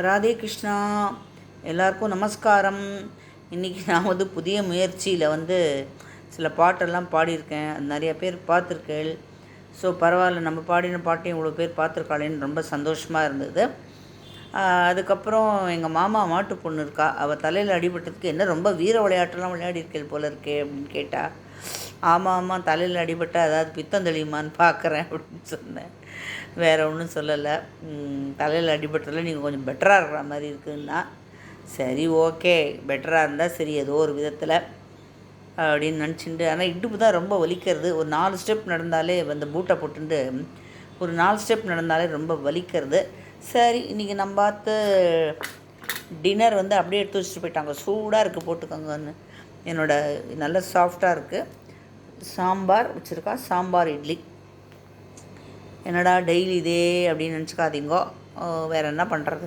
ராதே கிருஷ்ணா. எல்லாருக்கும் நமஸ்காரம். இன்றைக்கி நான் புதிய முயற்சியில் சில பாட்டெல்லாம் பாடியிருக்கேன். அது நிறைய பேர் பார்த்துருக்கேள். ஸோ பரவாயில்ல, நம்ம பாடின பாட்டையும் இவ்வளோ பேர் பார்த்துருக்காளேன்னு ரொம்ப சந்தோஷமாக இருந்தது. அதுக்கப்புறம் எங்கள் மாமா மாட்டு பொண்ணு இருக்கா. அவள் தலையில் அடிபட்டதுக்கு என்ன ரொம்ப வீர விளையாட்டெல்லாம் விளையாடிருக்கேள் போல இருக்கே அப்படின்னு கேட்டால், ஆமாம் தலையில் அடிபட்டால் அதாவது பித்தம் தெளியுமான்னு பார்க்குறேன் அப்படின்னு சொன்னேன். வேறு ஒன்றும் சொல்லலை. தலையில் அடிபட்டதில் நீங்கள் கொஞ்சம் பெட்டராக இருக்கிற மாதிரி இருக்குதுன்னா, சரி ஓகே பெட்டராக இருந்தால் சரி ஏதோ ஒரு விதத்தில் அப்படின்னு நினச்சிட்டு. ஆனால் இடுப்பு தான் ரொம்ப வலிக்கிறது. ஒரு 4 ஸ்டெப் நடந்தாலே பூட்டை போட்டுட்டு ஒரு 4 ஸ்டெப் நடந்தாலே ரொம்ப வலிக்கிறது. சரி இன்றைக்கி நம்ம பார்த்து டின்னர் அப்படியே எடுத்து வச்சுட்டு போயிட்டாங்க. சூடாக இருக்குது போட்டுக்கோங்கன்னு. என்னோடய நல்ல சாஃப்டாக இருக்குது. சாம்பார் வச்சுருக்கா, சாம்பார் இட்லி. என்னடா டெய்லி இதே அப்படின்னு நினச்சிக்காதீங்கோ. வேறு என்ன பண்ணுறது.